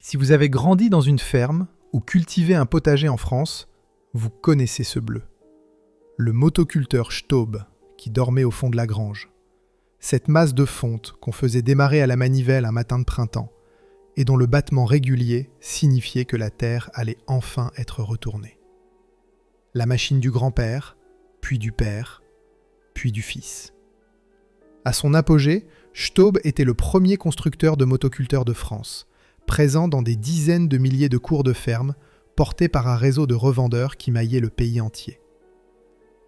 Si vous avez grandi dans une ferme ou cultivé un potager en France, vous connaissez ce bleu. Le motoculteur Staub qui dormait au fond de la grange. Cette masse de fonte qu'on faisait démarrer à la manivelle un matin de printemps et dont le battement régulier signifiait que la terre allait enfin être retournée. La machine du grand-père, puis du père, puis du fils. À son apogée, Staub était le premier constructeur de motoculteurs de France, présent dans des dizaines de milliers de cours de ferme, portés par un réseau de revendeurs qui maillait le pays entier.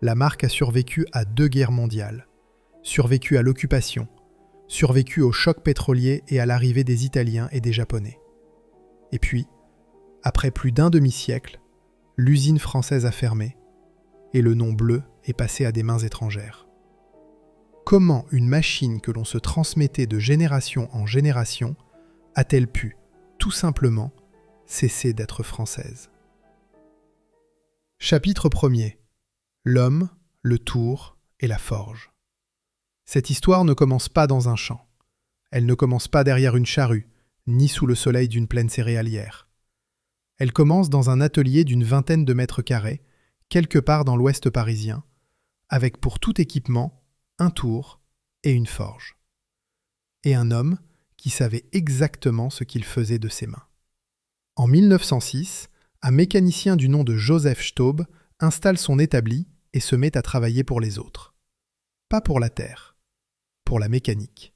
La marque a survécu à 2 guerres mondiales, survécu à l'occupation, survécu au choc pétrolier et à l'arrivée des Italiens et des Japonais. Et puis, après plus d'un demi-siècle, l'usine française a fermé et le nom bleu est passé à des mains étrangères. Comment une machine que l'on se transmettait de génération en génération a-t-elle pu, tout simplement, cesser d'être française? Chapitre 1er. L'homme, le tour et la forge. Cette histoire ne commence pas dans un champ. Elle ne commence pas derrière une charrue, ni sous le soleil d'une plaine céréalière. Elle commence dans un atelier d'une 20aine de mètres carrés, quelque part dans l'ouest parisien, avec pour tout équipement un tour et une forge. Et un homme qui savait exactement ce qu'il faisait de ses mains. En 1906, un mécanicien du nom de Joseph Staub installe son établi et se met à travailler pour les autres. Pas pour la terre, pour la mécanique.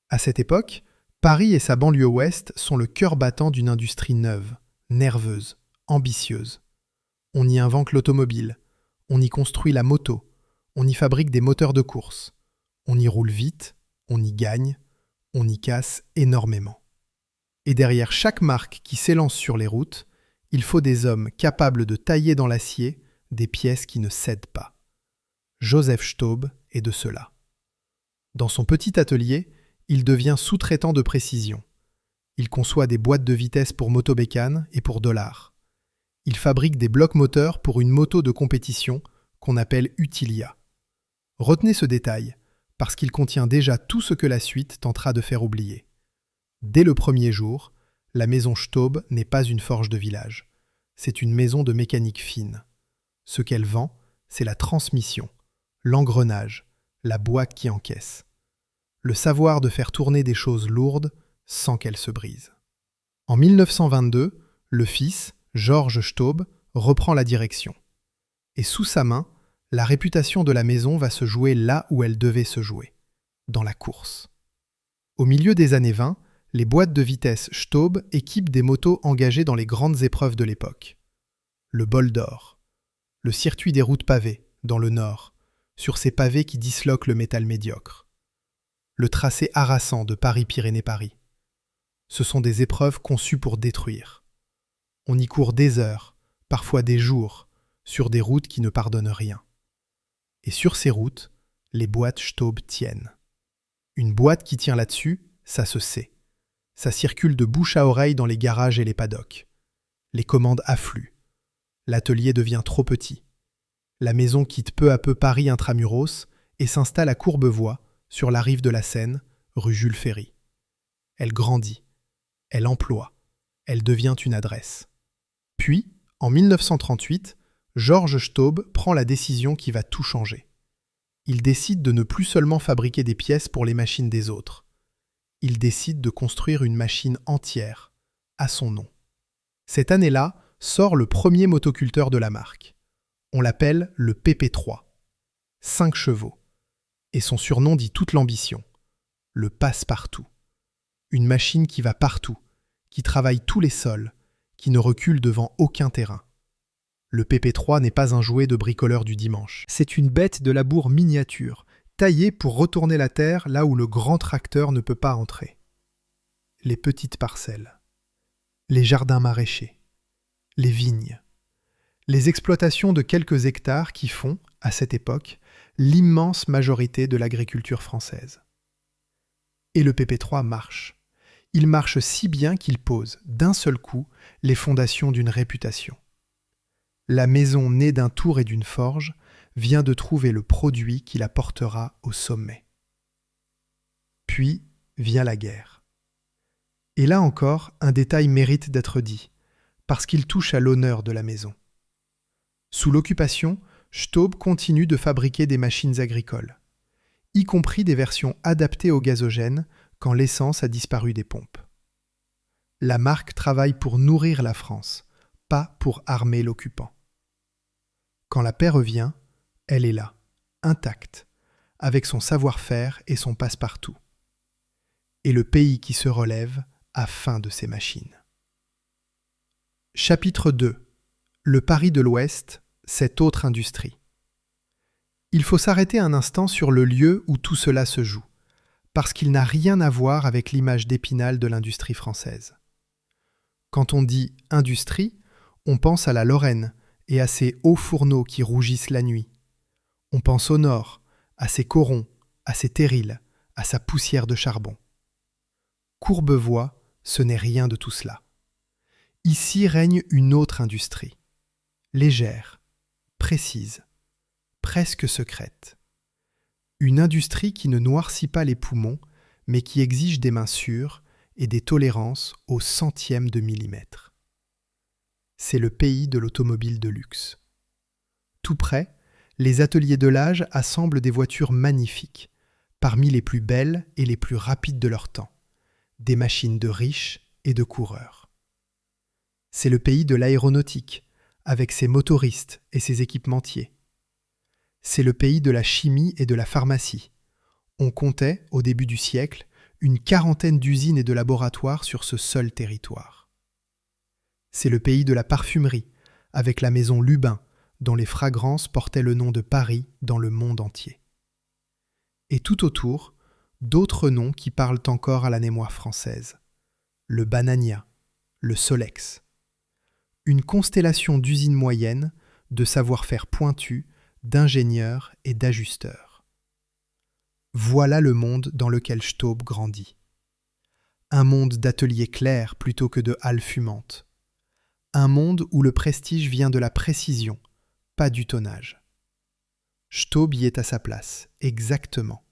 À cette époque, Paris et sa banlieue ouest sont le cœur battant d'une industrie neuve, nerveuse, ambitieuse. On y invente l'automobile, on y construit la moto, on y fabrique des moteurs de course, on y roule vite, on y gagne, on y casse énormément. Et derrière chaque marque qui s'élance sur les routes, il faut des hommes capables de tailler dans l'acier des pièces qui ne cèdent pas. Joseph Staub est de ceux-là. Dans son petit atelier, il devient sous-traitant de précision. Il conçoit des boîtes de vitesse pour motobécane et pour dollars. Il fabrique des blocs moteurs pour une moto de compétition qu'on appelle Utilia. Retenez ce détail, parce qu'il contient déjà tout ce que la suite tentera de faire oublier. Dès le premier jour, la maison Staub n'est pas une forge de village. C'est une maison de mécanique fine. Ce qu'elle vend, c'est la transmission, l'engrenage, la boîte qui encaisse. Le savoir de faire tourner des choses lourdes sans qu'elles se brisent. En 1922, le fils, Georges Staub, reprend la direction. Et sous sa main, la réputation de la maison va se jouer là où elle devait se jouer, dans la course. Au milieu des années 20, les boîtes de vitesse Staub équipent des motos engagées dans les grandes épreuves de l'époque. Le bol d'or, le circuit des routes pavées, dans le nord, sur ces pavés qui disloquent le métal médiocre. Le tracé harassant de Paris-Pyrénées-Paris. Ce sont des épreuves conçues pour détruire. On y court des heures, parfois des jours, sur des routes qui ne pardonnent rien. Et sur ces routes, les boîtes Staub tiennent. Une boîte qui tient là-dessus, ça se sait. Ça circule de bouche à oreille dans les garages et les paddocks. Les commandes affluent. L'atelier devient trop petit. La maison quitte peu à peu Paris intramuros et s'installe à Courbevoie, sur la rive de la Seine, rue Jules Ferry. Elle grandit. Elle emploie. Elle devient une adresse. Puis, en 1938, Georges Staub prend la décision qui va tout changer. Il décide de ne plus seulement fabriquer des pièces pour les machines des autres. Il décide de construire une machine entière, à son nom. Cette année-là, sort le premier motoculteur de la marque. On l'appelle le PP3. 5 chevaux. Et son surnom dit toute l'ambition. Le passe-partout. Une machine qui va partout, qui travaille tous les sols, qui ne recule devant aucun terrain. Le PP3 n'est pas un jouet de bricoleur du dimanche. C'est une bête de labour miniature, taillée pour retourner la terre là où le grand tracteur ne peut pas entrer. Les petites parcelles, les jardins maraîchers, les vignes, les exploitations de quelques hectares qui font, à cette époque, l'immense majorité de l'agriculture française. Et le PP3 marche. Il marche si bien qu'il pose, d'un seul coup, les fondations d'une réputation. La maison née d'un tour et d'une forge vient de trouver le produit qui la portera au sommet. Puis vient la guerre. Et là encore, un détail mérite d'être dit, parce qu'il touche à l'honneur de la maison. Sous l'occupation, Staub continue de fabriquer des machines agricoles, y compris des versions adaptées au gazogène quand l'essence a disparu des pompes. La marque travaille pour nourrir la France, pas pour armer l'occupant. Quand la paix revient, elle est là, intacte, avec son savoir-faire et son passe-partout. Et le pays qui se relève a faim de ses machines. Chapitre 2. Le Paris de l'Ouest, cette autre industrie. Il faut s'arrêter un instant sur le lieu où tout cela se joue, parce qu'il n'a rien à voir avec l'image d'Épinal de l'industrie française. Quand on dit « industrie », on pense à la Lorraine et à ses hauts fourneaux qui rougissent la nuit. On pense au nord, à ses corons, à ses terrils, à sa poussière de charbon. Courbevoie, ce n'est rien de tout cela. Ici règne une autre industrie, légère, précise, presque secrète. Une industrie qui ne noircit pas les poumons, mais qui exige des mains sûres et des tolérances au centième de millimètre. C'est le pays de l'automobile de luxe. Tout près, les ateliers de l'âge assemblent des voitures magnifiques, parmi les plus belles et les plus rapides de leur temps, des machines de riches et de coureurs. C'est le pays de l'aéronautique, avec ses motoristes et ses équipementiers. C'est le pays de la chimie et de la pharmacie. On comptait, au début du siècle, une quarantaine d'usines et de laboratoires sur ce seul territoire. C'est le pays de la parfumerie, avec la maison Lubin, dont les fragrances portaient le nom de Paris dans le monde entier. Et tout autour, d'autres noms qui parlent encore à la mémoire française. Le Banania, le Solex. Une constellation d'usines moyennes, de savoir-faire pointus, d'ingénieurs et d'ajusteurs. Voilà le monde dans lequel Staub grandit. Un monde d'ateliers clairs plutôt que de halles fumantes. Un monde où le prestige vient de la précision, pas du tonnage. Staub y est à sa place, exactement.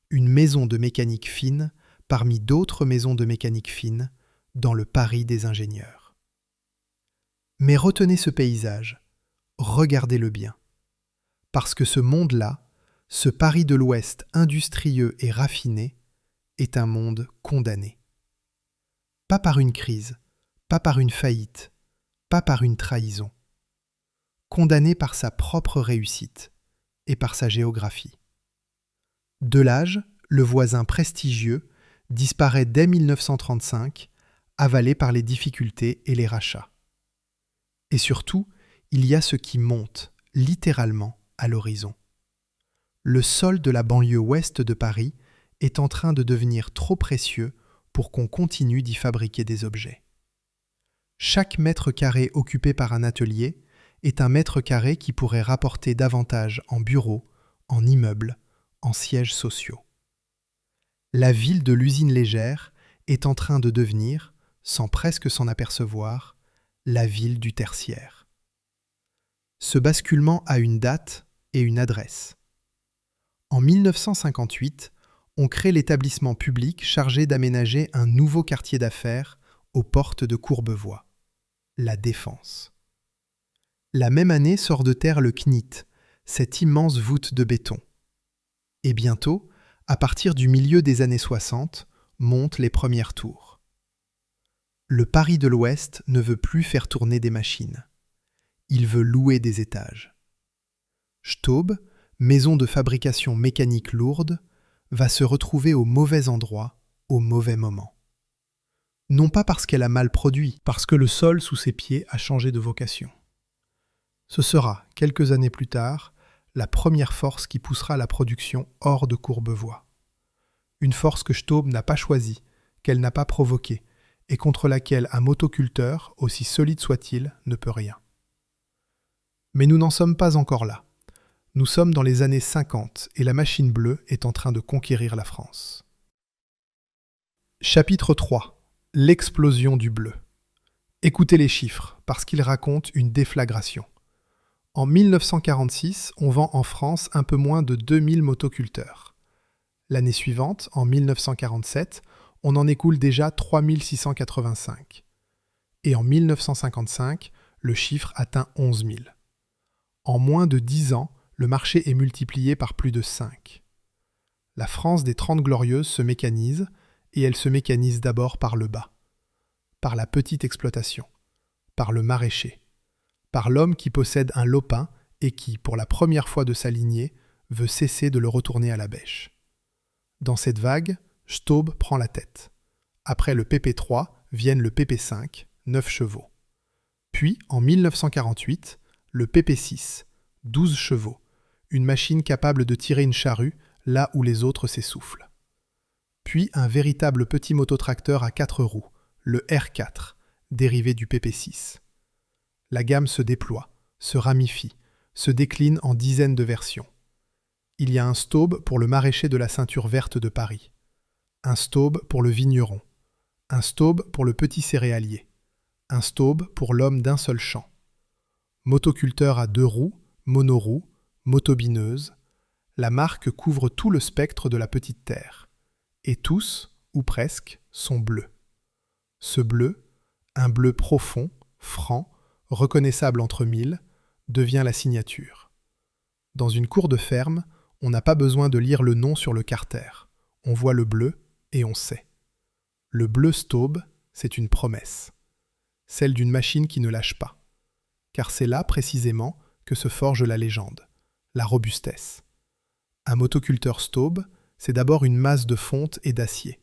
Une maison de mécanique fine parmi d'autres maisons de mécanique fine dans le Paris des ingénieurs. Mais retenez ce paysage, regardez-le bien. Parce que ce monde-là, ce Paris de l'Ouest industrieux et raffiné, est un monde condamné. Pas par une crise, pas par une faillite, pas par une trahison. Condamné par sa propre réussite et par sa géographie. Delage, le voisin prestigieux, disparaît dès 1935, avalé par les difficultés et les rachats. Et surtout, il y a ce qui monte, littéralement, à l'horizon. Le sol de la banlieue ouest de Paris est en train de devenir trop précieux pour qu'on continue d'y fabriquer des objets. Chaque mètre carré occupé par un atelier est un mètre carré qui pourrait rapporter davantage en bureaux, en immeubles, en sièges sociaux. La ville de l'usine légère est en train de devenir, sans presque s'en apercevoir, la ville du tertiaire. Ce basculement a une date et une adresse. En 1958, on crée l'établissement public chargé d'aménager un nouveau quartier d'affaires aux portes de Courbevoie, la Défense. La même année sort de terre le CNIT, cette immense voûte de béton. Et bientôt, à partir du milieu des années 60, montent les premières tours. Le Paris de l'Ouest ne veut plus faire tourner des machines. Il veut louer des étages. Staub, maison de fabrication mécanique lourde, va se retrouver au mauvais endroit, au mauvais moment. Non pas parce qu'elle a mal produit, parce que le sol sous ses pieds a changé de vocation. Ce sera, quelques années plus tard, la première force qui poussera la production hors de Courbevoie. Une force que Staub n'a pas choisie, qu'elle n'a pas provoquée, et contre laquelle un motoculteur, aussi solide soit-il, ne peut rien. Mais nous n'en sommes pas encore là. Nous sommes dans les années 50 et la machine bleue est en train de conquérir la France. Chapitre 3. L'explosion du bleu. Écoutez les chiffres, parce qu'ils racontent une déflagration. En 1946, on vend en France un peu moins de 2000 motoculteurs. L'année suivante, en 1947, on en écoule déjà 3685. Et en 1955, le chiffre atteint 11 000. En moins de 10 ans, le marché est multiplié par plus de 5. La France des 30 Glorieuses se mécanise, et elle se mécanise d'abord par le bas, par la petite exploitation, par le maraîcher, par l'homme qui possède un lopin et qui, pour la première fois de sa lignée, veut cesser de le retourner à la bêche. Dans cette vague, Staub prend la tête. Après le PP3, viennent le PP5, 9 chevaux. Puis, en 1948, le PP6, 12 chevaux, une machine capable de tirer une charrue là où les autres s'essoufflent. Puis un véritable petit mototracteur à 4 roues, le R4, dérivé du PP6. La gamme se déploie, se ramifie, se décline en dizaines de versions. Il y a un Staub pour le maraîcher de la ceinture verte de Paris, un Staub pour le vigneron, un Staub pour le petit céréalier, un Staub pour l'homme d'un seul champ. Motoculteur à 2 roues, monoroue, motobineuse, la marque couvre tout le spectre de la petite terre. Et tous, ou presque, sont bleus. Ce bleu, un bleu profond, franc, reconnaissable entre mille, devient la signature. Dans une cour de ferme, on n'a pas besoin de lire le nom sur le carter. On voit le bleu et on sait. Le bleu Staub, c'est une promesse. Celle d'une machine qui ne lâche pas. Car c'est là, précisément, que se forge la légende, la robustesse. Un motoculteur Staub, c'est d'abord une masse de fonte et d'acier.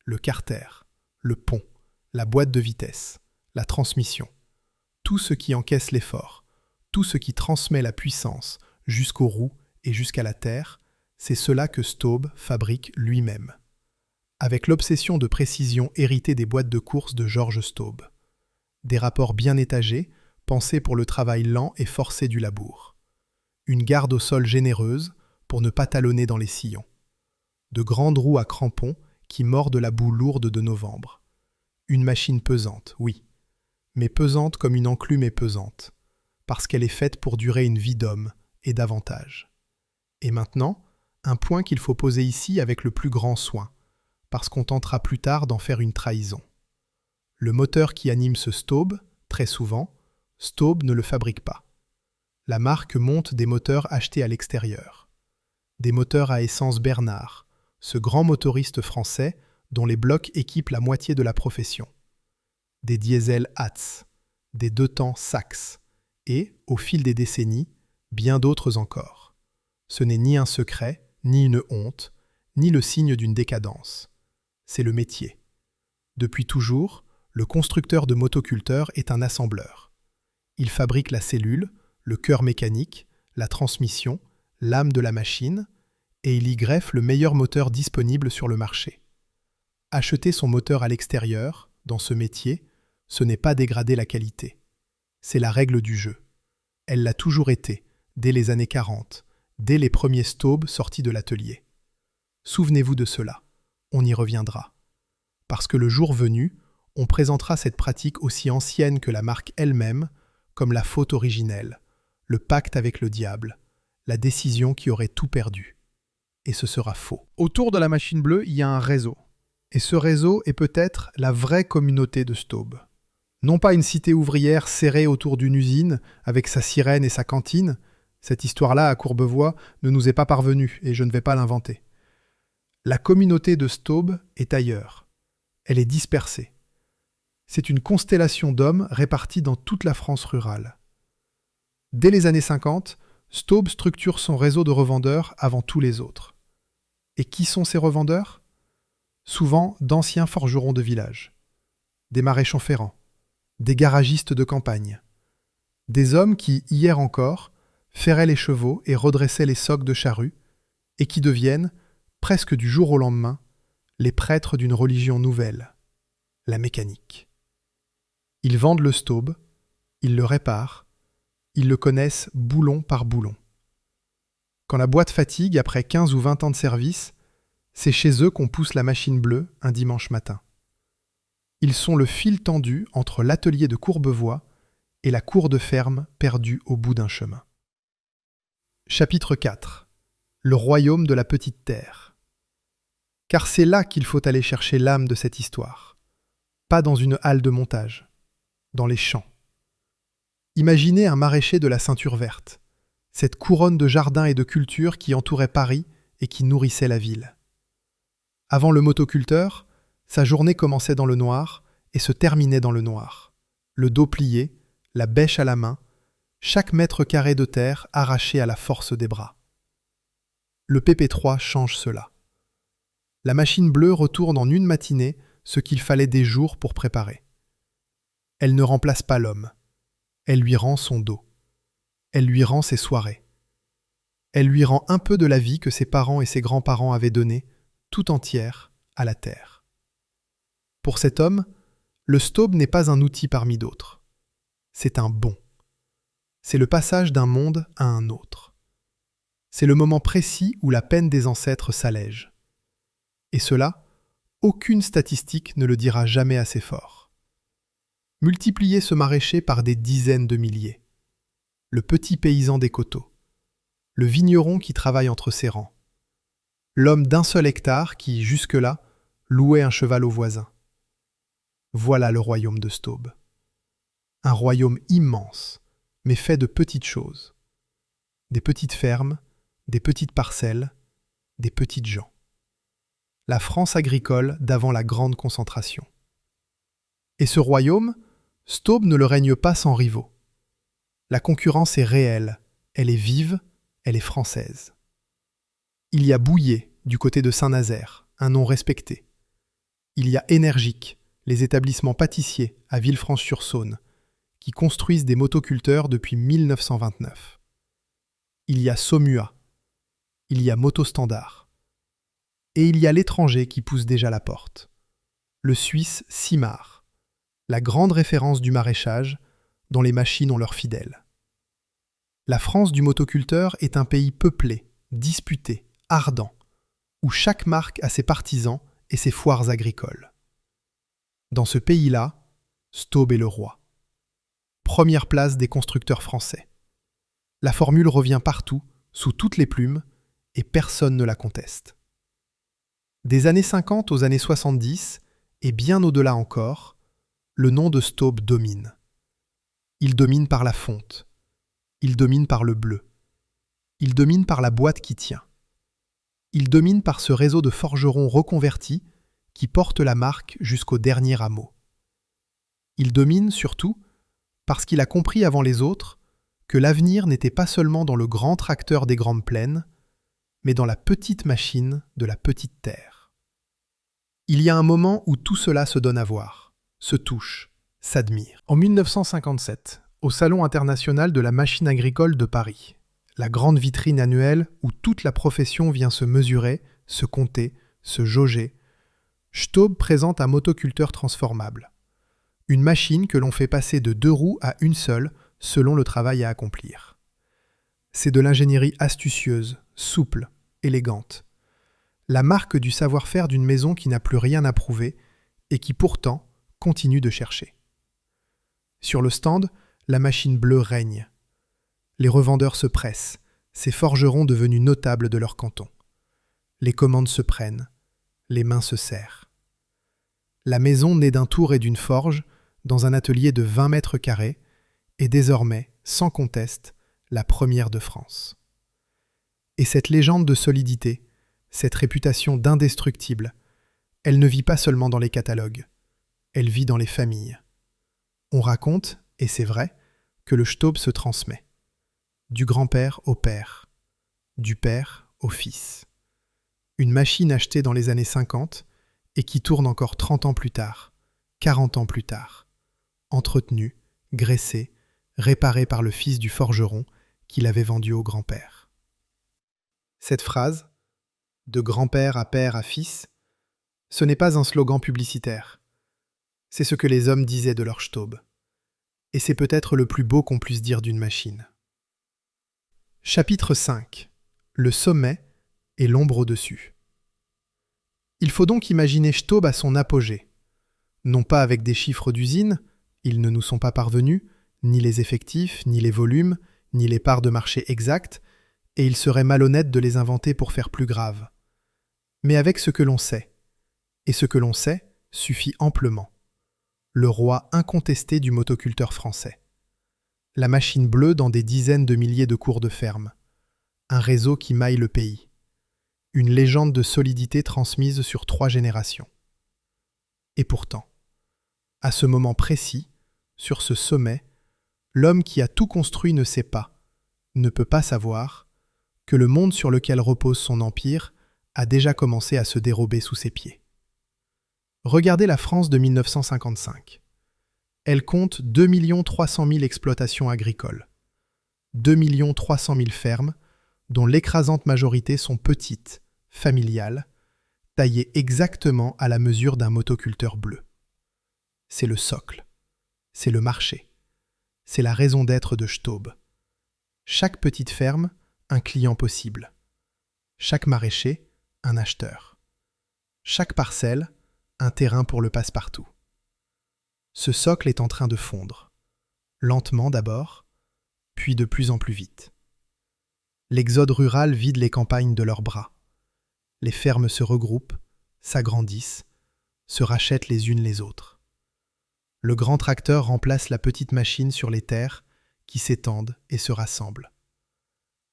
Le carter, le pont, la boîte de vitesse, la transmission. Tout ce qui encaisse l'effort, tout ce qui transmet la puissance jusqu'aux roues et jusqu'à la terre, c'est cela que Staub fabrique lui-même. Avec l'obsession de précision héritée des boîtes de course de Georges Staub. Des rapports bien étagés, pensés pour le travail lent et forcé du labour. Une garde au sol généreuse pour ne pas talonner dans les sillons. De grandes roues à crampons qui mordent la boue lourde de novembre. Une machine pesante, oui, mais pesante comme une enclume est pesante, parce qu'elle est faite pour durer une vie d'homme et davantage. Et maintenant, un point qu'il faut poser ici avec le plus grand soin, parce qu'on tentera plus tard d'en faire une trahison. Le moteur qui anime ce Staub, très souvent, Staub ne le fabrique pas. La marque monte des moteurs achetés à l'extérieur. Des moteurs à essence Bernard, ce grand motoriste français dont les blocs équipent la moitié de la profession. Des diesels Hatz, des deux temps Sachs, et, au fil des décennies, bien d'autres encore. Ce n'est ni un secret, ni une honte, ni le signe d'une décadence. C'est le métier. Depuis toujours, le constructeur de motoculteurs est un assembleur. Il fabrique la cellule, le cœur mécanique, la transmission, l'âme de la machine, et il y greffe le meilleur moteur disponible sur le marché. Acheter son moteur à l'extérieur, dans ce métier, ce n'est pas dégrader la qualité. C'est la règle du jeu. Elle l'a toujours été, dès les années 40, dès les premiers Staub sortis de l'atelier. Souvenez-vous de cela, on y reviendra. Parce que le jour venu, on présentera cette pratique aussi ancienne que la marque elle-même, comme la faute originelle, le pacte avec le diable, la décision qui aurait tout perdu. Et ce sera faux. Autour de la machine bleue, il y a un réseau. Et ce réseau est peut-être la vraie communauté de Staub. Non pas une cité ouvrière serrée autour d'une usine, avec sa sirène et sa cantine. Cette histoire-là, à Courbevoie, ne nous est pas parvenue, et je ne vais pas l'inventer. La communauté de Staub est ailleurs. Elle est dispersée. C'est une constellation d'hommes répartis dans toute la France rurale. Dès les années 50, Staub structure son réseau de revendeurs avant tous les autres. Et qui sont ces revendeurs ? Souvent d'anciens forgerons de village, des maréchaux ferrants, des garagistes de campagne, des hommes qui, hier encore, ferraient les chevaux et redressaient les socs de charrue, et qui deviennent, presque du jour au lendemain, les prêtres d'une religion nouvelle, la mécanique. Ils vendent le Staub, ils le réparent, ils le connaissent boulon par boulon. Quand la boîte fatigue après 15 ou 20 ans de service, c'est chez eux qu'on pousse la machine bleue un dimanche matin. Ils sont le fil tendu entre l'atelier de Courbevoie et la cour de ferme perdue au bout d'un chemin. Chapitre 4. Le royaume de la petite terre. Car c'est là qu'il faut aller chercher l'âme de cette histoire. Pas dans une halle de montage, dans les champs. Imaginez un maraîcher de la ceinture verte, cette couronne de jardins et de cultures qui entourait Paris et qui nourrissait la ville. Avant le motoculteur, sa journée commençait dans le noir et se terminait dans le noir. Le dos plié, la bêche à la main, chaque mètre carré de terre arraché à la force des bras. Le PP3 change cela. La machine bleue retourne en une matinée ce qu'il fallait des jours pour préparer. Elle ne remplace pas l'homme. Elle lui rend son dos. Elle lui rend ses soirées. Elle lui rend un peu de la vie que ses parents et ses grands-parents avaient donnée, tout entière, à la terre. Pour cet homme, le Staub n'est pas un outil parmi d'autres. C'est un bon. C'est le passage d'un monde à un autre. C'est le moment précis où la peine des ancêtres s'allège. Et cela, aucune statistique ne le dira jamais assez fort. Multipliez ce maraîcher par des dizaines de milliers. Le petit paysan des coteaux. Le vigneron qui travaille entre ses rangs. L'homme d'un seul hectare qui, jusque-là, louait un cheval au voisin. Voilà le royaume de Staub. Un royaume immense, mais fait de petites choses. Des petites fermes, des petites parcelles, des petites gens. La France agricole d'avant la grande concentration. Et ce royaume, Staub ne le règne pas sans rivaux. La concurrence est réelle, elle est vive, elle est française. Il y a Bouillet, du côté de Saint-Nazaire, un nom respecté. Il y a Énergique, les établissements pâtissiers à Villefranche-sur-Saône, qui construisent des motoculteurs depuis 1929. Il y a Saumua. Il y a Motostandard. Et il y a l'étranger qui pousse déjà la porte. Le Suisse Simard, la grande référence du maraîchage, dont les machines ont leurs fidèles. La France du motoculteur est un pays peuplé, disputé, ardent, où chaque marque a ses partisans et ses foires agricoles. Dans ce pays-là, Staub est le roi. Première place des constructeurs français. La formule revient partout, sous toutes les plumes, et personne ne la conteste. Des années 50 aux années 70, et bien au-delà encore, le nom de Staub domine. Il domine par la fonte. Il domine par le bleu. Il domine par la boîte qui tient. Il domine par ce réseau de forgerons reconvertis qui portent la marque jusqu'au dernier rameau. Il domine surtout parce qu'il a compris avant les autres que l'avenir n'était pas seulement dans le grand tracteur des grandes plaines, mais dans la petite machine de la petite terre. Il y a un moment où tout cela se donne à voir, se touche, s'admire. En 1957, au Salon international de la machine agricole de Paris, la grande vitrine annuelle où toute la profession vient se mesurer, se compter, se jauger, Staub présente un motoculteur transformable. Une machine que l'on fait passer de 2 roues à une seule selon le travail à accomplir. C'est de l'ingénierie astucieuse, souple, élégante. La marque du savoir-faire d'une maison qui n'a plus rien à prouver et qui pourtant continue de chercher. Sur le stand, la machine bleue règne. Les revendeurs se pressent, ces forgerons devenus notables de leur canton. Les commandes se prennent, les mains se serrent. La maison née d'un tour et d'une forge, dans un atelier de 20 mètres carrés, est désormais, sans conteste, la première de France. Et cette légende de solidité, cette réputation d'indestructible, elle ne vit pas seulement dans les catalogues, elle vit dans les familles. On raconte, et c'est vrai, que le Staub se transmet. Du grand-père au père, du père au fils. Une machine achetée dans les années 50 et qui tourne encore 30 ans plus tard, 40 ans plus tard, entretenue, graissée, réparée par le fils du forgeron qui l'avait vendue au grand-père. Cette phrase, de grand-père à père à fils, ce n'est pas un slogan publicitaire. C'est ce que les hommes disaient de leur Staub. Et c'est peut-être le plus beau qu'on puisse dire d'une machine. Chapitre 5. Le sommet et l'ombre au-dessus. Il faut donc imaginer Staub à son apogée. Non pas avec des chiffres d'usine, ils ne nous sont pas parvenus, ni les effectifs, ni les volumes, ni les parts de marché exactes, et il serait malhonnête de les inventer pour faire plus grave. mais avec ce que l'on sait. Et ce que l'on sait suffit amplement. Le roi incontesté du motoculteur français. La machine bleue dans des dizaines de milliers de cours de ferme. Un réseau qui maille le pays. Une légende de solidité transmise sur 3 générations. Et pourtant, à ce moment précis, sur ce sommet, l'homme qui a tout construit ne sait pas, ne peut pas savoir, que le monde sur lequel repose son empire a déjà commencé à se dérober sous ses pieds. Regardez la France de 1955. Elle compte 2 300 000 exploitations agricoles, 2 300 000 fermes, dont l'écrasante majorité sont petites, familiales, taillées exactement à la mesure d'un motoculteur bleu. C'est le socle, c'est le marché, c'est la raison d'être de Staub. Chaque petite ferme, un client possible. Chaque maraîcher, un acheteur. Chaque parcelle, un terrain pour le passe-partout. Ce socle est en train de fondre, lentement d'abord, puis de plus en plus vite. L'exode rural vide les campagnes de leurs bras. Les fermes se regroupent, s'agrandissent, se rachètent les unes les autres. Le grand tracteur remplace la petite machine sur les terres qui s'étendent et se rassemblent.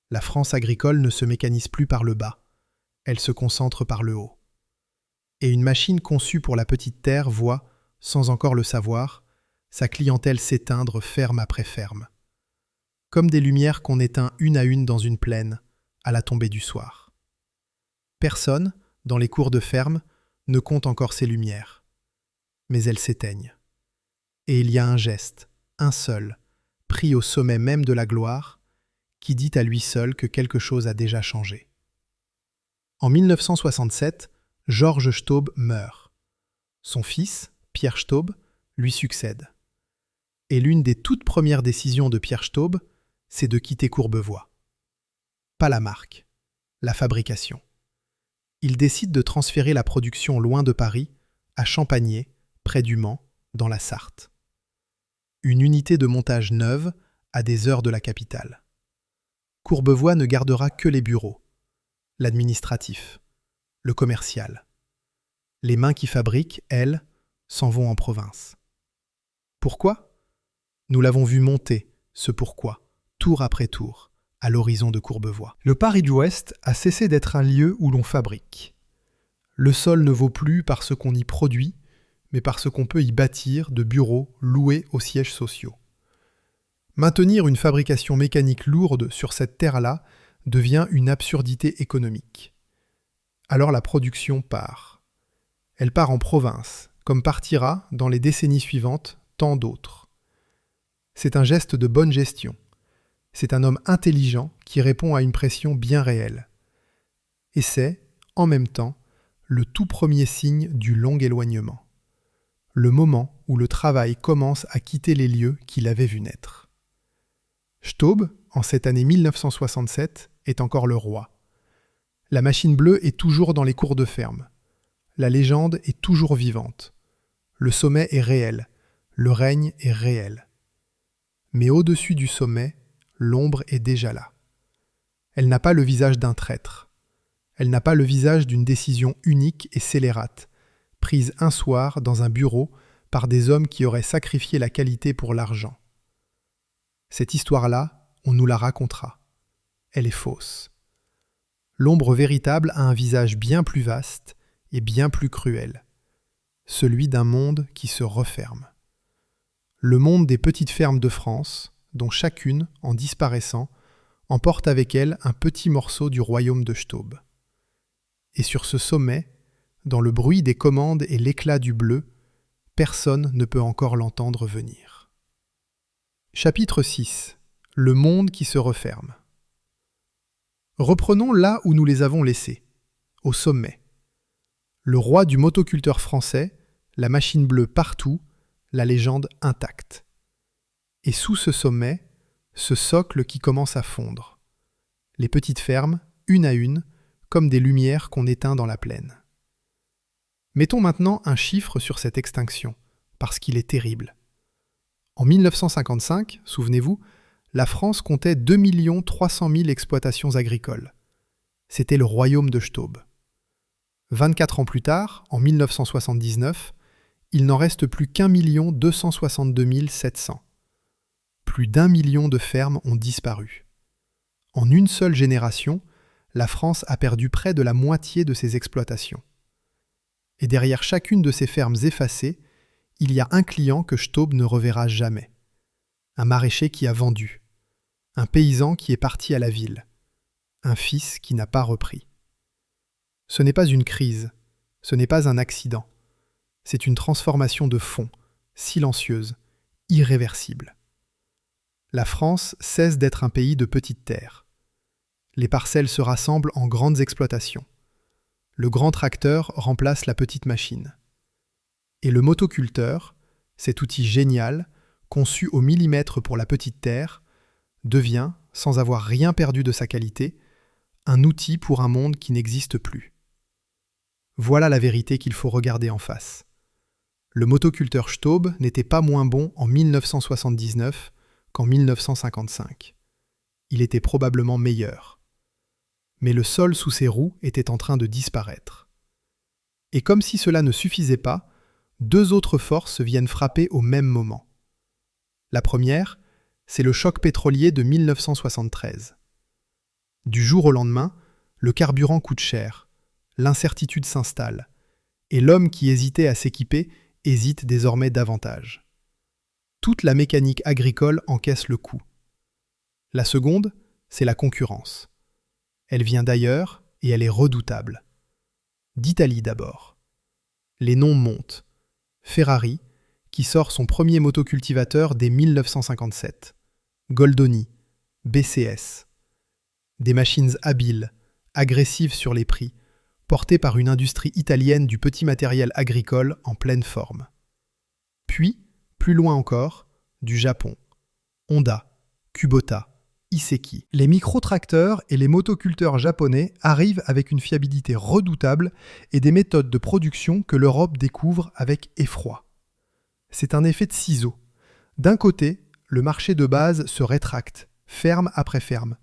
La France agricole ne se mécanise plus par le bas, elle se concentre par le haut. Et une machine conçue pour la petite terre voit, sans encore le savoir, sa clientèle s'éteindre ferme après ferme. Comme des lumières qu'on éteint une à une dans une plaine, à la tombée du soir. Personne, dans les cours de ferme, ne compte encore ces lumières. Mais elles s'éteignent. Et il y a un geste, un seul, pris au sommet même de la gloire, qui dit à lui seul que quelque chose a déjà changé. En 1967, Georges Staub meurt. Son fils, Pierre Staub, lui succède. Et l'une des toutes premières décisions de Pierre Staub, c'est de quitter Courbevoie. Pas la marque, la fabrication. Il décide de transférer la production loin de Paris, à Champagné, près du Mans, dans la Sarthe. Une unité de montage neuve, à des heures de la capitale. Courbevoie ne gardera que les bureaux, l'administratif, le commercial. Les mains qui fabriquent, elles, s'en vont en province. Pourquoi ? Nous l'avons vu monter, ce pourquoi, tour après tour, à l'horizon de Courbevoie. Le Paris de l'Ouest a cessé d'être un lieu où l'on fabrique. Le sol ne vaut plus par ce qu'on y produit, mais par ce qu'on peut y bâtir de bureaux loués aux sièges sociaux. Maintenir une fabrication mécanique lourde sur cette terre-là devient une absurdité économique. Alors la production part. Elle part en province, comme partira, dans les décennies suivantes, tant d'autres. C'est un geste de bonne gestion. C'est un homme intelligent qui répond à une pression bien réelle. Et c'est, en même temps, le tout premier signe du long éloignement. Le moment où le travail commence à quitter les lieux qu'il avait vu naître. Staub, en cette année 1967, est encore le roi. La machine bleue est toujours dans les cours de ferme. La légende est toujours vivante. Le sommet est réel, le règne est réel. Mais au-dessus du sommet, l'ombre est déjà là. Elle n'a pas le visage d'un traître. Elle n'a pas le visage d'une décision unique et scélérate, prise un soir dans un bureau par des hommes qui auraient sacrifié la qualité pour l'argent. Cette histoire-là, on nous la racontera. Elle est fausse. L'ombre véritable a un visage bien plus vaste et bien plus cruel, celui d'un monde qui se referme. Le monde des petites fermes de France, dont chacune, en disparaissant, emporte avec elle un petit morceau du royaume de Staub. Et sur ce sommet, dans le bruit des commandes et l'éclat du bleu, personne ne peut encore l'entendre venir. Chapitre 6. Le monde qui se referme. Reprenons là où nous les avons laissés, au sommet. Le roi du motoculteur français, la machine bleue partout, la légende intacte. Et sous ce sommet, ce socle qui commence à fondre. Les petites fermes, une à une, comme des lumières qu'on éteint dans la plaine. Mettons maintenant un chiffre sur cette extinction, parce qu'il est terrible. En 1955, souvenez-vous, la France comptait 2 300 000 exploitations agricoles. C'était le royaume de Staub. 24 ans plus tard, en 1979, il n'en reste plus qu'1 262 700. Plus d'1 million de fermes ont disparu. En une seule génération, la France a perdu près de la moitié de ses exploitations. Et derrière chacune de ces fermes effacées, il y a un client que Staub ne reverra jamais. Un maraîcher qui a vendu. Un paysan qui est parti à la ville. Un fils qui n'a pas repris. Ce n'est pas une crise, ce n'est pas un accident. C'est une transformation de fond, silencieuse, irréversible. La France cesse d'être un pays de petites terres. Les parcelles se rassemblent en grandes exploitations. Le grand tracteur remplace la petite machine. Et le motoculteur, cet outil génial, conçu au millimètre pour la petite terre, devient, sans avoir rien perdu de sa qualité, un outil pour un monde qui n'existe plus. Voilà la vérité qu'il faut regarder en face. Le motoculteur Staub n'était pas moins bon en 1979 qu'en 1955. Il était probablement meilleur. Mais le sol sous ses roues était en train de disparaître. Et comme si cela ne suffisait pas, deux autres forces viennent frapper au même moment. La première, c'est le choc pétrolier de 1973. Du jour au lendemain, le carburant coûte cher, l'incertitude s'installe, et l'homme qui hésitait à s'équiper hésite désormais davantage. Toute la mécanique agricole encaisse le coup. La seconde, c'est la concurrence. Elle vient d'ailleurs et elle est redoutable. D'Italie d'abord. Les noms montent. Ferrari, qui sort son premier motocultivateur dès 1957. Goldoni, BCS. Des machines habiles, agressives sur les prix, portées par une industrie italienne du petit matériel agricole en pleine forme. Puis, plus loin encore, du Japon. Honda, Kubota, Iseki. Les micro-tracteurs et les motoculteurs japonais arrivent avec une fiabilité redoutable et des méthodes de production que l'Europe découvre avec effroi. C'est un effet de ciseau. D'un côté, le marché de base se rétracte, ferme après ferme.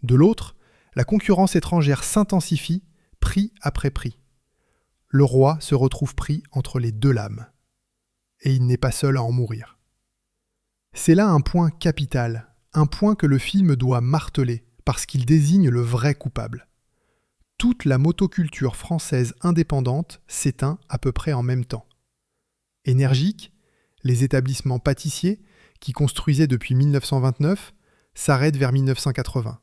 De l'autre, la concurrence étrangère s'intensifie, prix après prix. Le roi se retrouve pris entre les deux lames. Et il n'est pas seul à en mourir. C'est là un point capital, un point que le film doit marteler, parce qu'il désigne le vrai coupable. Toute la motoculture française indépendante s'éteint à peu près en même temps. Énergique, les établissements pâtissiers, qui construisaient depuis 1929, s'arrêtent vers 1980.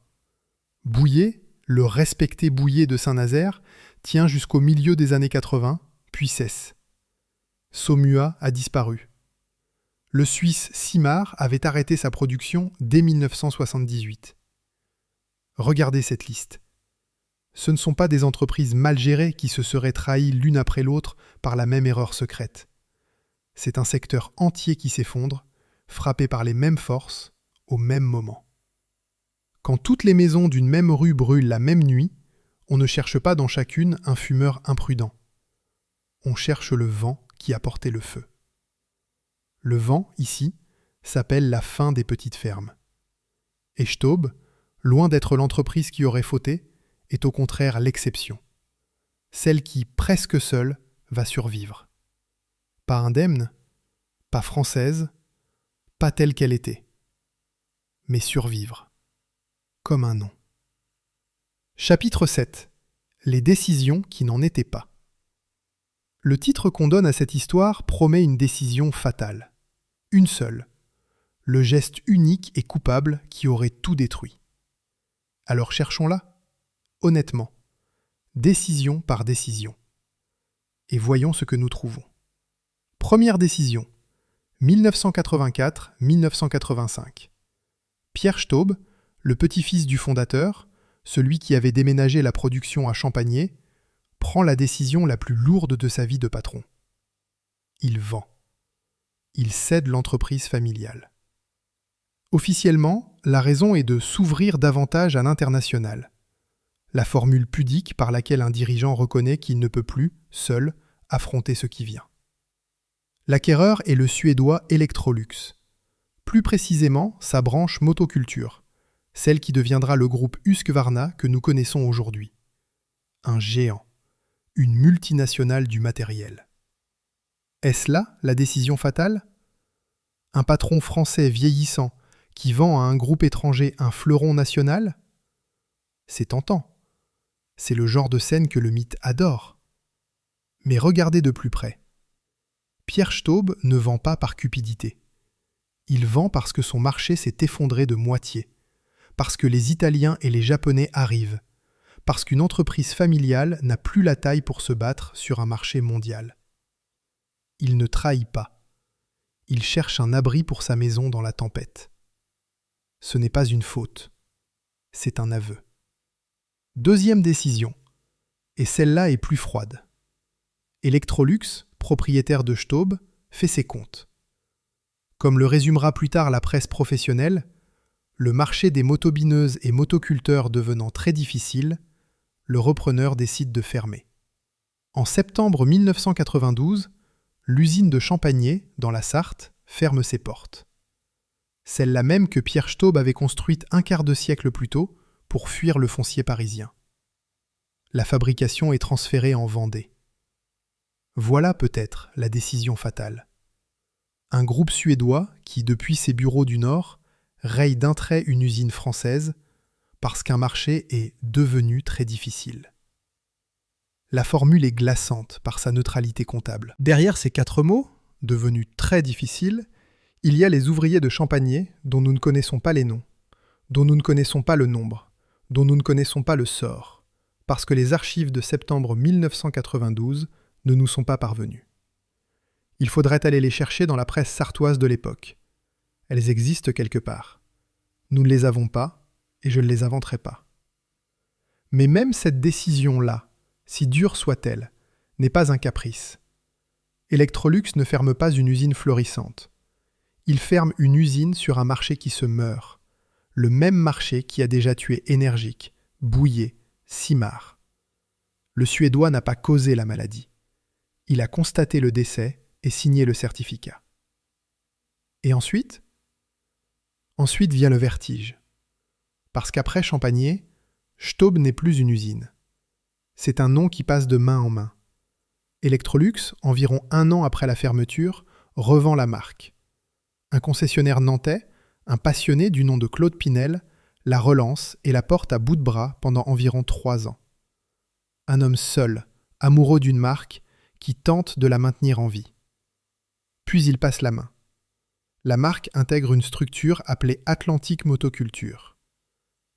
Bouillet, le respecté Bouillet de Saint-Nazaire, tient jusqu'au milieu des années 80, puis cesse. Saumua a disparu. Le Suisse Simard avait arrêté sa production dès 1978. Regardez cette liste. Ce ne sont pas des entreprises mal gérées qui se seraient trahies l'une après l'autre par la même erreur secrète. C'est un secteur entier qui s'effondre, frappé par les mêmes forces, au même moment. Quand toutes les maisons d'une même rue brûlent la même nuit, on ne cherche pas dans chacune un fumeur imprudent. On cherche le vent qui a porté le feu. Le vent, ici, s'appelle la fin des petites fermes. Et Staub, loin d'être l'entreprise qui aurait fauté, est au contraire l'exception. Celle qui, presque seule, va survivre. Pas indemne, pas française, pas telle qu'elle était. Mais survivre. Comme un nom. Chapitre 7. Les décisions qui n'en étaient pas. Le titre qu'on donne à cette histoire promet une décision fatale. Une seule. Le geste unique et coupable qui aurait tout détruit. Alors cherchons-la. Honnêtement. Décision par décision. Et voyons ce que nous trouvons. Première décision. 1984-1985. Pierre Staub, le petit-fils du fondateur, celui qui avait déménagé la production à Champagné, prend la décision la plus lourde de sa vie de patron. Il vend. Il cède l'entreprise familiale. Officiellement, la raison est de s'ouvrir davantage à l'international. La formule pudique par laquelle un dirigeant reconnaît qu'il ne peut plus, seul, affronter ce qui vient. L'acquéreur est le Suédois Electrolux. Plus précisément, sa branche motoculture, celle qui deviendra le groupe Husqvarna que nous connaissons aujourd'hui. Un géant. une multinationale du matériel. Est-ce là la décision fatale? Un patron français vieillissant qui vend à un groupe étranger un fleuron national? C'est tentant. C'est le genre de scène que le mythe adore. Mais regardez de plus près. Pierre Staub ne vend pas par cupidité. Il vend parce que son marché s'est effondré de moitié, parce que les Italiens et les Japonais arrivent, parce qu'une entreprise familiale n'a plus la taille pour se battre sur un marché mondial. Il ne trahit pas. Il cherche un abri pour sa maison dans la tempête. Ce n'est pas une faute, c'est un aveu. Deuxième décision, et celle-là est plus froide. Electrolux, propriétaire de Staub, fait ses comptes. Comme le résumera plus tard la presse professionnelle, le marché des motobineuses et motoculteurs devenant très difficile, le repreneur décide de fermer. En septembre 1992, l'usine de Champagné, dans la Sarthe, ferme ses portes. Celle-là même que Pierre Staub avait construite un quart de siècle plus tôt pour fuir le foncier parisien. La fabrication est transférée en Vendée. Voilà peut-être la décision fatale. Un groupe suédois qui, depuis ses bureaux du Nord, raye d'un trait une usine française parce qu'un marché est devenu très difficile. La formule est glaçante par sa neutralité comptable. Derrière ces 4 mots, devenus très difficiles, il y a les ouvriers de Champagné dont nous ne connaissons pas les noms, dont nous ne connaissons pas le nombre, dont nous ne connaissons pas le sort, parce que les archives de septembre 1992 ne nous sont pas parvenues. Il faudrait aller les chercher dans la presse sartoise de l'époque. Elles existent quelque part. Nous ne les avons pas, et je ne les inventerai pas. Mais même cette décision-là, si dure soit-elle, n'est pas un caprice. Electrolux ne ferme pas une usine florissante. Il ferme une usine sur un marché qui se meurt. Le même marché qui a déjà tué Énergic, Bouillet, Simard. Le Suédois n'a pas causé la maladie. Il a constaté le décès et signé le certificat. Et ensuite? Ensuite vient le vertige. Parce qu'après Champagné, Staub n'est plus une usine. C'est un nom qui passe de main en main. Electrolux, environ 1 an après la fermeture, revend la marque. Un concessionnaire nantais, un passionné du nom de Claude Pinel, la relance et la porte à bout de bras pendant environ 3 ans. Un homme seul, amoureux d'une marque, qui tente de la maintenir en vie. Puis il passe la main. La marque intègre une structure appelée Atlantique Motoculture,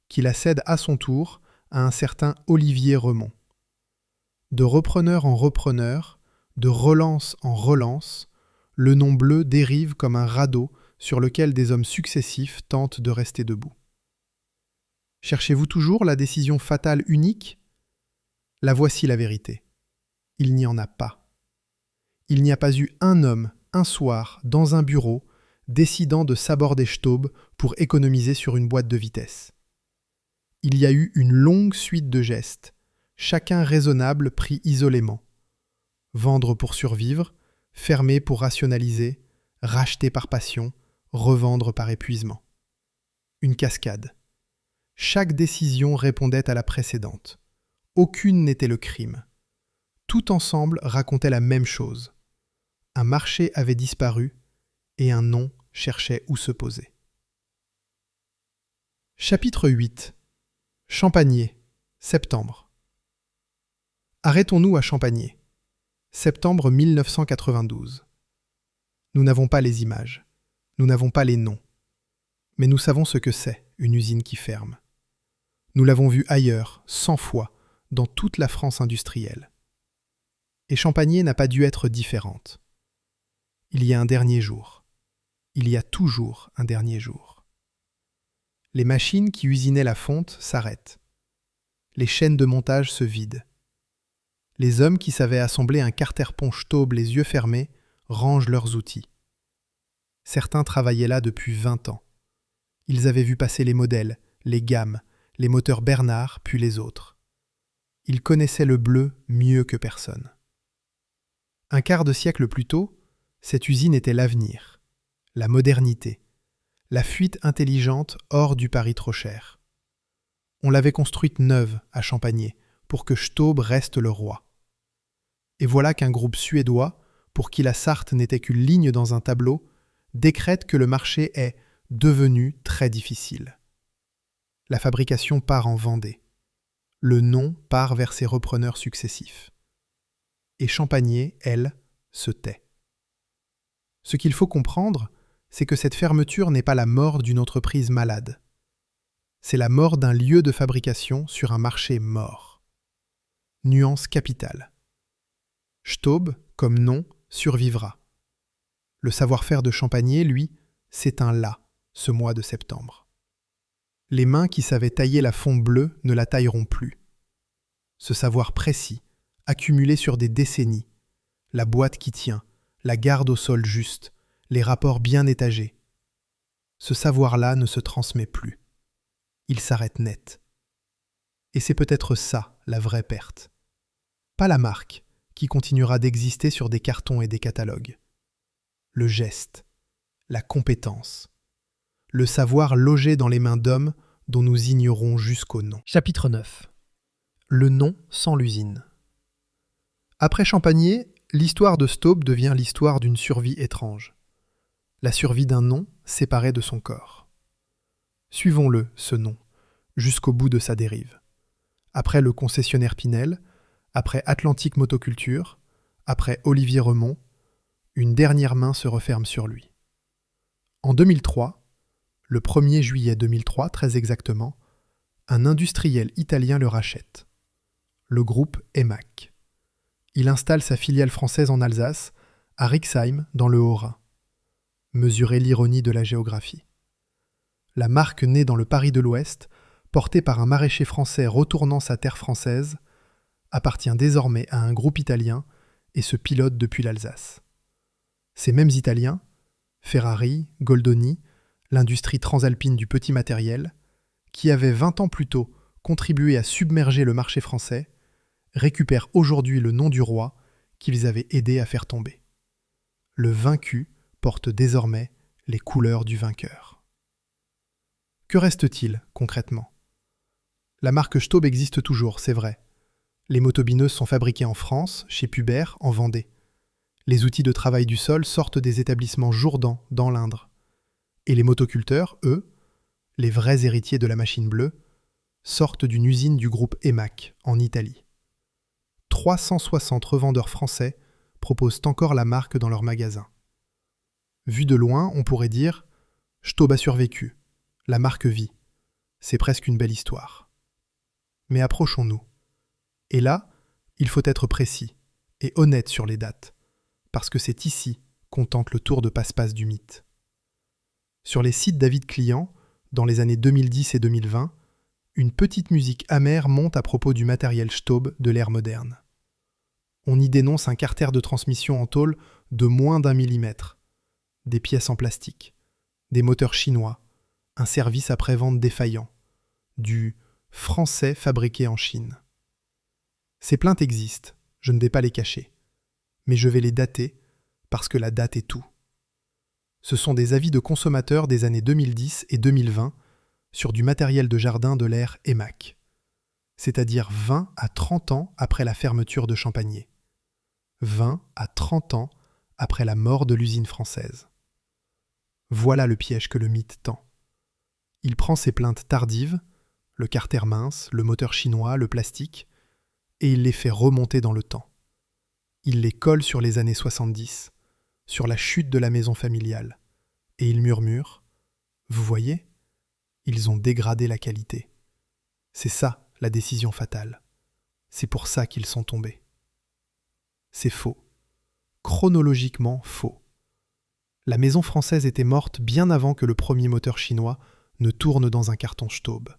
qui la cède à son tour à un certain Olivier Remond. De repreneur en repreneur, de relance en relance, le nom bleu dérive comme un radeau sur lequel des hommes successifs tentent de rester debout. Cherchez-vous toujours la décision fatale unique? La voici la vérité. Il n'y en a pas. Il n'y a pas eu un homme, un soir, dans un bureau, décidant de s'aborder Staub pour économiser sur une boîte de vitesse. Il y a eu une longue suite de gestes, chacun raisonnable pris isolément. Vendre pour survivre, fermer pour rationaliser, racheter par passion, revendre par épuisement. Une cascade. Chaque décision répondait à la précédente. Aucune n'était le crime. Tout ensemble racontait la même chose. Un marché avait disparu et un nom cherchait où se poser. Chapitre 8. Champagné, septembre. Arrêtons-nous à Champagné. Septembre 1992. Nous n'avons pas les images, nous n'avons pas les noms, mais nous savons ce que c'est, une usine qui ferme. Nous l'avons vu ailleurs, 100 fois, dans toute la France industrielle. Et Champagné n'a pas dû être différente. Il y a un dernier jour. Il y a toujours un dernier jour. Les machines qui usinaient la fonte s'arrêtent. Les chaînes de montage se vident. Les hommes qui savaient assembler un Carterpon Staub les yeux fermés rangent leurs outils. Certains travaillaient là depuis 20 ans. Ils avaient vu passer les modèles, les gammes, les moteurs Bernard, puis les autres. Ils connaissaient le bleu mieux que personne. Un quart de siècle plus tôt, cette usine était l'avenir, la modernité, la fuite intelligente hors du pari trop cher. On l'avait construite neuve à Champagné pour que Staub reste le roi. Et voilà qu'un groupe suédois, pour qui la Sarthe n'était qu'une ligne dans un tableau, décrète que le marché est devenu très difficile. La fabrication part en Vendée. Le nom part vers ses repreneurs successifs. Et Champagné, elle, se tait. Ce qu'il faut comprendre, c'est que cette fermeture n'est pas la mort d'une entreprise malade. C'est la mort d'un lieu de fabrication sur un marché mort. Nuance capitale. Staub, comme nom, survivra. Le savoir-faire de Champagné, lui, s'éteint là, ce mois de septembre. Les mains qui savaient tailler la fonte bleue ne la tailleront plus. Ce savoir précis, accumulé sur des décennies, la boîte qui tient, la garde au sol juste, les rapports bien étagés. Ce savoir-là ne se transmet plus. Il s'arrête net. Et c'est peut-être ça, la vraie perte. Pas la marque, qui continuera d'exister sur des cartons et des catalogues. Le geste, la compétence, le savoir logé dans les mains d'hommes dont nous ignorons jusqu'au nom. Chapitre 9. Le nom sans l'usine. Après Champagné, l'histoire de Staub devient l'histoire d'une survie étrange. La survie d'un nom séparé de son corps. Suivons-le, ce nom, jusqu'au bout de sa dérive. Après le concessionnaire Pinel, après Atlantique Motoculture, après Olivier Remond, une dernière main se referme sur lui. En 2003, le 1er juillet 2003 très exactement, un industriel italien le rachète. Le groupe EMAC. Il installe sa filiale française en Alsace, à Rixheim, dans le Haut-Rhin. Mesurez l'ironie de la géographie. La marque née dans le Paris de l'Ouest, portée par un maraîcher français retournant sa terre française, appartient désormais à un groupe italien et se pilote depuis l'Alsace. Ces mêmes Italiens, Ferrari, Goldoni, l'industrie transalpine du petit matériel, qui avaient 20 ans plus tôt contribué à submerger le marché français, récupèrent aujourd'hui le nom du roi qu'ils avaient aidé à faire tomber. Le vaincu porte désormais les couleurs du vainqueur. Que reste-t-il, concrètement ? La marque Staub existe toujours, c'est vrai. Les motobineuses sont fabriquées en France, chez Pubert, en Vendée. Les outils de travail du sol sortent des établissements Jourdan, dans l'Indre. Et les motoculteurs, eux, les vrais héritiers de la machine bleue, sortent d'une usine du groupe EMAC, en Italie. 360 revendeurs français proposent encore la marque dans leurs magasins. Vu de loin, on pourrait dire « Staub a survécu, la marque vit, c'est presque une belle histoire ». Mais approchons-nous. Et là, il faut être précis et honnête sur les dates, parce que c'est ici qu'on tente le tour de passe-passe du mythe. Sur les sites d'avis clients, dans les années 2010 et 2020, une petite musique amère monte à propos du matériel Staub de l'ère moderne. On y dénonce un carter de transmission en tôle de moins d'1 millimètre, des pièces en plastique, des moteurs chinois, un service après-vente défaillant, du français fabriqué en Chine. Ces plaintes existent, je ne vais pas les cacher, mais je vais les dater parce que la date est tout. Ce sont des avis de consommateurs des années 2010 et 2020 sur du matériel de jardin de l'ère EMAC, c'est-à-dire 20 à 30 ans après la fermeture de Champagné. 20 à 30 ans après la mort de l'usine française. Voilà le piège que le mythe tend. Il prend ses plaintes tardives, le carter mince, le moteur chinois, le plastique, et il les fait remonter dans le temps. Il les colle sur les années 70, sur la chute de la maison familiale, et il murmure « Vous voyez ? Ils ont dégradé la qualité. C'est ça, la décision fatale. C'est pour ça qu'ils sont tombés. » C'est faux. Chronologiquement faux. La maison française était morte bien avant que le premier moteur chinois ne tourne dans un carton Staub.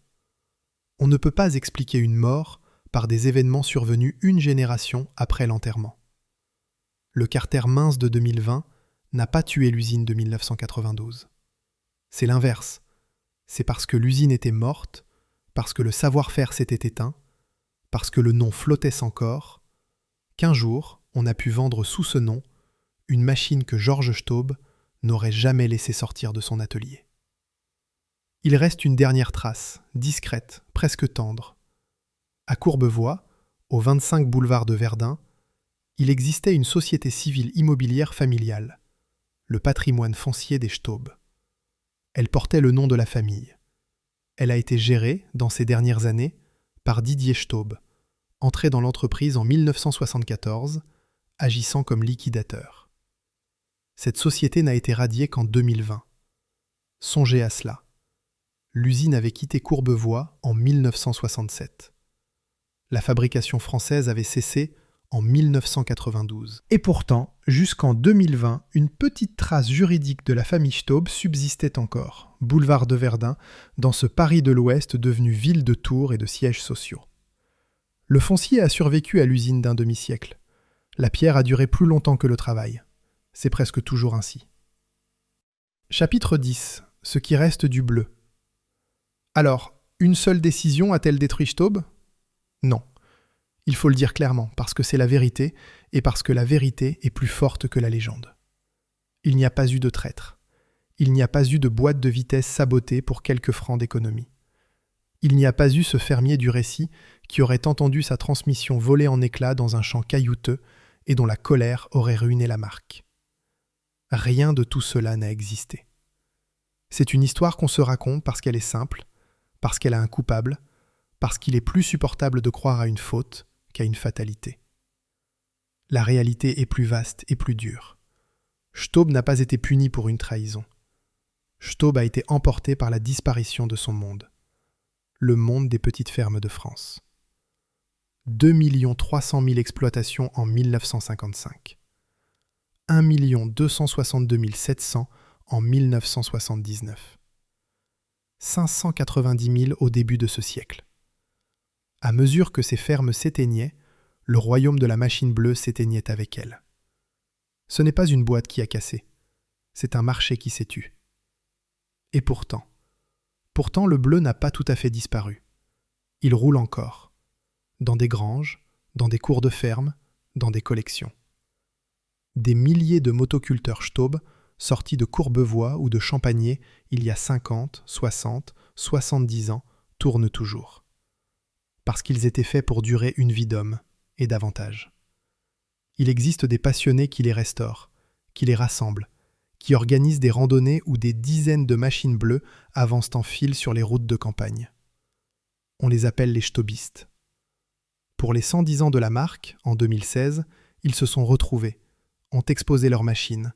On ne peut pas expliquer une mort par des événements survenus une génération après l'enterrement. Le carter mince de 2020 n'a pas tué l'usine de 1992. C'est l'inverse. C'est parce que l'usine était morte, parce que le savoir-faire s'était éteint, parce que le nom flottait sans corps, qu'un jour, on a pu vendre sous ce nom une machine que Georges Staub n'aurait jamais laissé sortir de son atelier. Il reste une dernière trace, discrète, presque tendre. À Courbevoie, au 25 boulevard de Verdun, Il existait une société civile immobilière familiale, le patrimoine foncier des Staub. Elle portait le nom de la famille. Elle a été gérée, dans ces dernières années, par Didier Staub, entré dans l'entreprise en 1974, agissant comme liquidateur. Cette société n'a été radiée qu'en 2020. Songez à cela. L'usine avait quitté Courbevoie en 1967. La fabrication française avait cessé en 1992. Et pourtant, jusqu'en 2020, une petite trace juridique de la famille Staub subsistait encore, boulevard de Verdun, dans ce Paris de l'Ouest devenu ville de tours et de sièges sociaux. Le foncier a survécu à l'usine d'un demi-siècle. La pierre a duré plus longtemps que le travail. C'est presque toujours ainsi. Chapitre 10. Ce qui reste du bleu. Alors, une seule décision a-t-elle détruit Staub ? Non. Il faut le dire clairement, parce que c'est la vérité, et parce que la vérité est plus forte que la légende. Il n'y a pas eu de traître. Il n'y a pas eu de boîte de vitesse sabotée pour quelques francs d'économie. Il n'y a pas eu ce fermier du récit qui aurait entendu sa transmission voler en éclats dans un champ caillouteux et dont la colère aurait ruiné la marque. Rien de tout cela n'a existé. C'est une histoire qu'on se raconte parce qu'elle est simple, parce qu'elle a un coupable, parce qu'il est plus supportable de croire à une faute qu'à une fatalité. La réalité est plus vaste et plus dure. Staub n'a pas été puni pour une trahison. Staub a été emporté par la disparition de son monde. Le monde des petites fermes de France. 2 300 000 exploitations en 1955. 1 262 700 en 1979. 590 000 au début de ce siècle. À mesure que ces fermes s'éteignaient, le royaume de la machine bleue s'éteignait avec elles. Ce n'est pas une boîte qui a cassé, c'est un marché qui s'est tu. Et pourtant, le bleu n'a pas tout à fait disparu. Il roule encore, dans des granges, dans des cours de ferme, dans des collections. Des milliers de motoculteurs Staub, sortis de Courbevoie ou de Champagné il y a 50, 60, 70 ans, tournent toujours. Parce qu'ils étaient faits pour durer une vie d'homme, et davantage. Il existe des passionnés qui les restaurent, qui les rassemblent, qui organisent des randonnées où des dizaines de machines bleues avancent en file sur les routes de campagne. On les appelle les Staubistes. Pour les 110 ans de la marque, en 2016, ils se sont retrouvés, ont exposé leurs machines,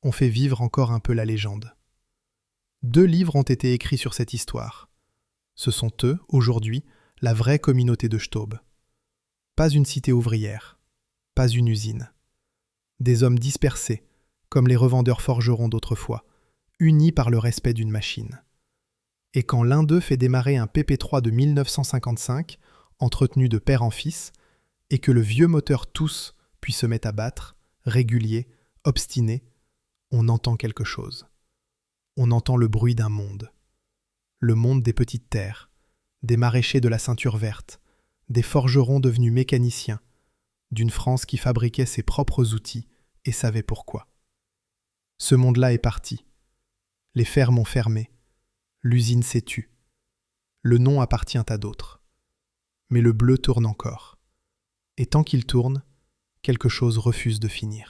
ont fait vivre encore un peu la légende. 2 livres ont été écrits sur cette histoire. Ce sont eux, aujourd'hui, la vraie communauté de Staub. Pas une cité ouvrière, pas une usine. Des hommes dispersés, comme les revendeurs forgerons d'autrefois, unis par le respect d'une machine. Et quand l'un d'eux fait démarrer un PP3 de 1955, entretenu de père en fils, et que le vieux moteur tousse puis se met à battre, régulier, obstiné, on entend quelque chose. On entend le bruit d'un monde. Le monde des petites terres, des maraîchers de la ceinture verte, des forgerons devenus mécaniciens, d'une France qui fabriquait ses propres outils et savait pourquoi. Ce monde-là est parti. Les fermes ont fermé. L'usine s'est tue. Le nom appartient à d'autres. Mais le bleu tourne encore. Et tant qu'il tourne, quelque chose refuse de finir.